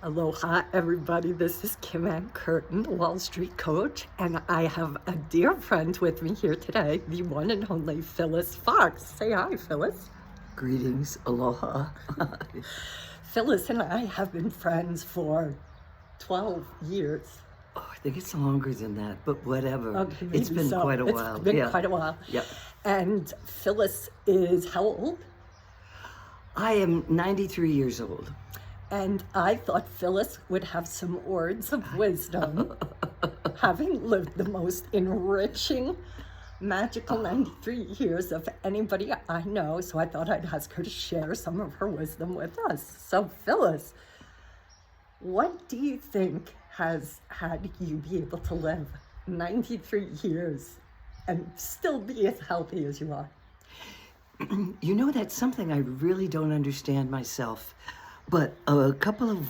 Aloha, everybody. This is Kim Ann Curtin, the Wall Street coach, and I have a dear friend with me here today, the one and only Phyllis Fox. Say hi, Phyllis. Greetings, aloha. Phyllis and I have been friends for 12 years. Oh, I think it's longer than that, but whatever. Okay, it's been so. quite a while. It's been quite a while. Yeah. And Phyllis is how old? I am 93 years old. And I thought Phyllis would have some words of wisdom, having lived the most enriching, magical 93 years of anybody I know. So I thought I'd ask her to share some of her wisdom with us. So Phyllis, what do you think has had you be able to live 93 years and still be as healthy as you are? You know, that's something I really don't understand myself. But a couple of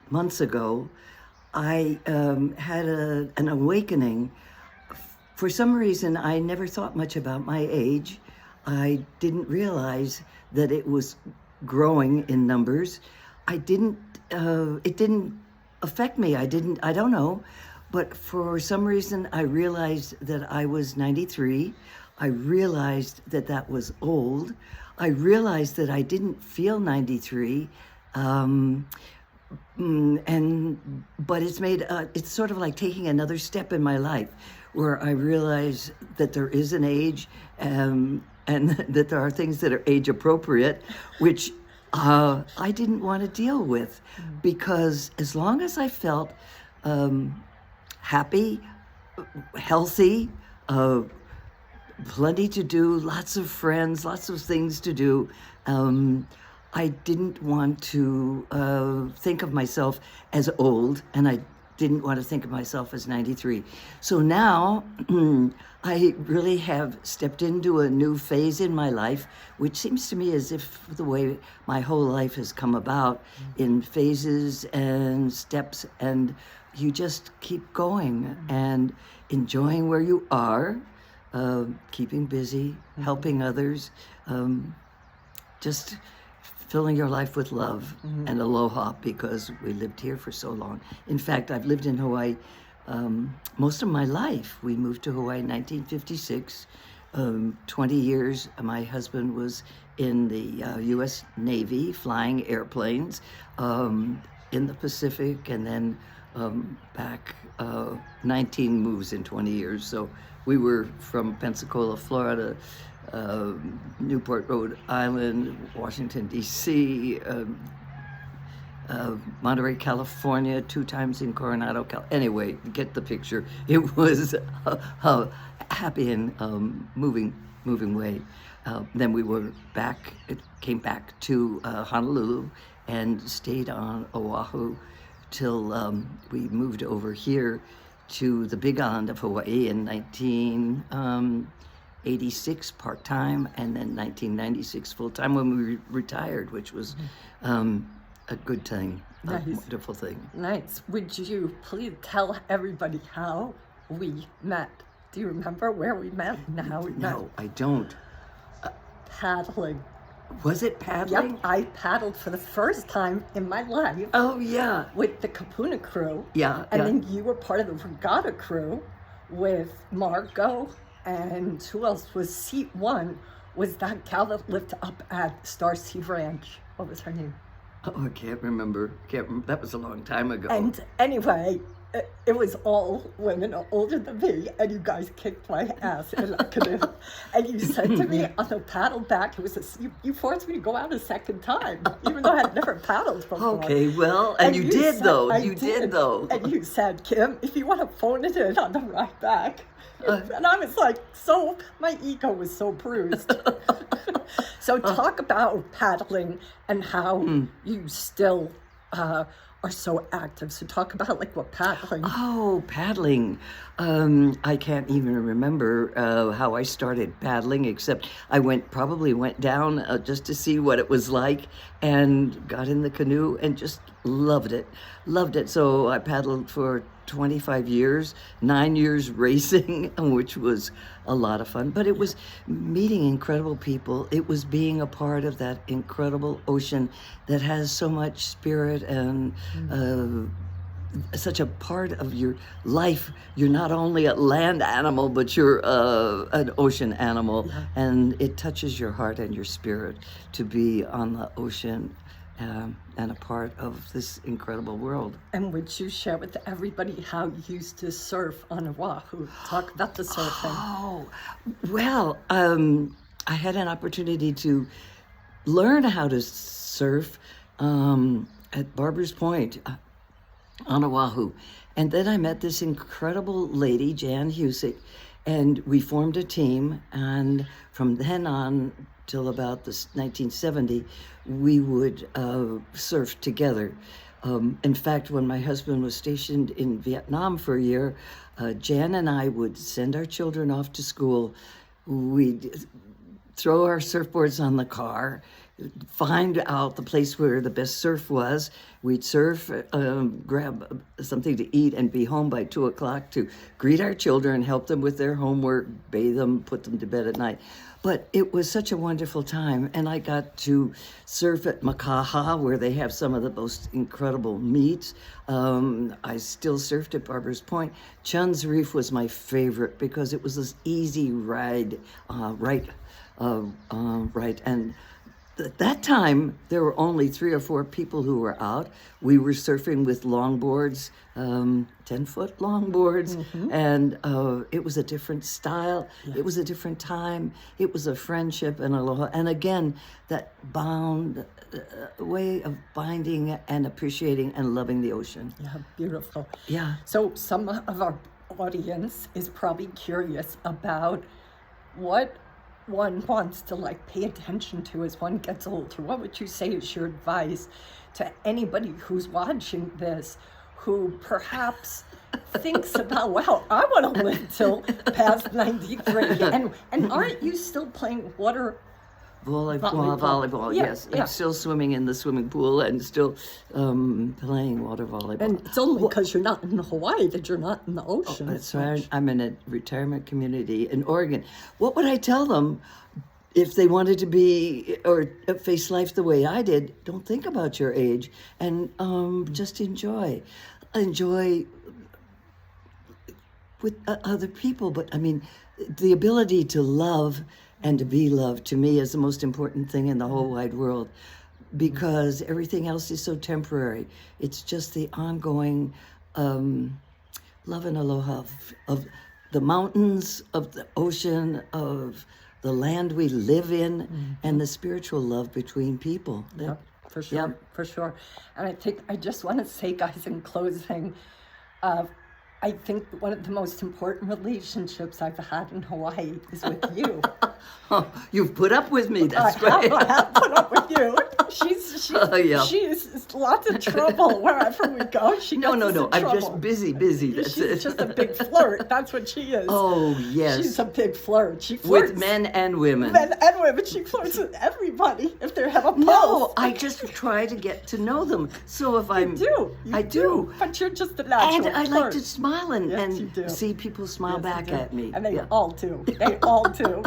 months ago, I had an awakening. For some reason, I never thought much about my age. I didn't realize that it was growing in numbers. It didn't affect me. I don't know. But for some reason, I realized that I was 93. I realized that that was old. I realized that I didn't feel 93. But it's sort of like taking another step in my life where I realize that there is an age and that there are things that are age appropriate, which I didn't want to deal with, because as long as I felt happy, healthy, plenty to do, lots of friends, lots of things to do, I didn't want to think of myself as old, and I didn't want to think of myself as 93. So now I really have stepped into a new phase in my life, which seems to me as if the way my whole life has come about, in phases and steps, and you just keep going and enjoying where you are, keeping busy, helping others, just filling your life with love and aloha, because we lived here for so long. In fact, I've lived in Hawaii most of my life. We moved to Hawaii in 1956. 20 years, my husband was in the U.S. Navy, flying airplanes in the Pacific, and then back 19 moves in 20 years. So we were from Pensacola, Florida, Newport, Rhode Island, Washington, D.C., Monterey, California, 2 times in Coronado, Anyway, get the picture. It was a happy and moving way. Then we were back, came back to Honolulu and stayed on Oahu till we moved over here to the Big Island of Hawaii in 1986 part-time, and then 1996 full-time when we retired, which was a good thing, a wonderful thing. Nice. Would you please tell everybody how we met? Do you remember where we met and how we met? No, I don't. Paddling. Was it paddling? Yep, I paddled for the first time in my life. Oh, yeah. With the Kapuna crew. Yeah. And then you were part of the regatta crew with Margot, and who else was seat 1? Was that gal that lived up at Star Sea Ranch? What was her name? Oh, I can't remember. That was a long time ago. And anyway, it was all women older than me, and you guys kicked my ass in a canoe. And you said to me on the paddle back, it was you forced me to go out a second time, even though I had never paddled before. Okay, well, and you did said, though. You did though. And you said, Kim, if you want to phone it in on the ride back. And I was like, my ego was so bruised. So talk about paddling and how you still are so active. So talk about what paddling. Oh, paddling. I can't even remember how I started paddling, except I probably went down just to see what it was like, and got in the canoe and just loved it. So I paddled for 25 years, 9 years racing, which was a lot of fun. But it was meeting incredible people. It was being a part of that incredible ocean that has so much spirit and such a part of your life. You're not only a land animal, but you're an ocean animal, and it touches your heart and your spirit to be on the ocean and a part of this incredible world. And would you share with everybody how you used to surf on Oahu? Talk about the surfing. Oh, well, I had an opportunity to learn how to surf at Barbers Point on Oahu. And then I met this incredible lady, Jan Husick, and we formed a team. And from then on till about 1970, we would surf together. In fact, when my husband was stationed in Vietnam for a year, Jan and I would send our children off to school. We'd throw our surfboards on the car, find out the place where the best surf was. We'd surf, grab something to eat, and be home by 2 o'clock to greet our children, help them with their homework, bathe them, put them to bed at night. But it was such a wonderful time, and I got to surf at Makaha, where they have some of the most incredible meets. I still surfed at Barbers Point. Chun's Reef was my favorite because it was this easy ride, right. And at that time, there were only 3 or 4 people who were out. We were surfing with longboards, 10-foot longboards, and it was a different style. Yes. It was a different time. It was a friendship and aloha. And again, that way of binding and appreciating and loving the ocean. Yeah, beautiful. Yeah. So some of our audience is probably curious about what one wants to pay attention to as one gets older. What would you say is your advice to anybody who's watching this who perhaps thinks about, wow, I want to live till past 93, and aren't you still playing water volleyball, yeah, yes. Yeah. I'm still swimming in the swimming pool and still playing water volleyball. And it's only because you're not in Hawaii that you're not in the ocean. That's right. I'm in a retirement community in Oregon. What would I tell them if they wanted to be or face life the way I did? Don't think about your age and just enjoy with other people. But I mean, the ability to love and to be loved, to me, is the most important thing in the whole wide world, because everything else is so temporary. It's just the ongoing love and aloha of the mountains, of the ocean, of the land we live in, and the spiritual love between people. Yep, for sure, for sure. And I think I just want to say, guys, in closing, I think one of the most important relationships I've had in Hawaii is with you. Oh, you've put up with me. That's great. I have put up with you. She's lots of trouble wherever we go. No. I'm just busy. That's She's just a big flirt. That's what she is. Oh, yes. She's a big flirt. She flirts with men and women. Men and women. She flirts with everybody if they have a pulse. No, I just try to get to know them. So if I do. But you're just a natural And I flirt. like to smile and see people smile back at me. And they all do. They all do.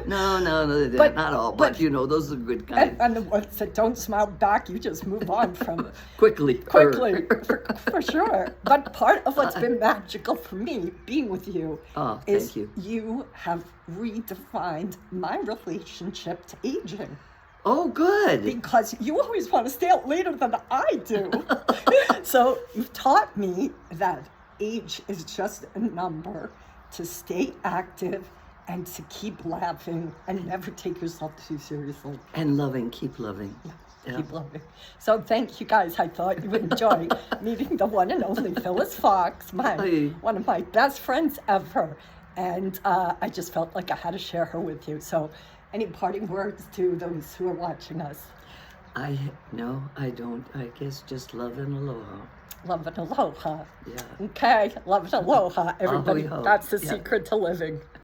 No, not all. But those are good kinds. And the ones that don't smile back, you just move on from quickly, for sure. But part of what's been magical for me being with you is you have redefined my relationship to aging. Oh, good. Because you always want to stay out later than I do. So you've taught me that age is just a number, to stay active and to keep laughing and never take yourself too seriously. And loving, keep loving. Yeah. Keep loving. So thank you guys. I thought you would enjoy meeting the one and only Phyllis Fox, one of my best friends ever. And I just felt like I had to share her with you. So any parting words to those who are watching us? No, I don't. I guess just love and aloha. Love and aloha. Yeah. Okay, love and aloha, everybody. That's the secret to living.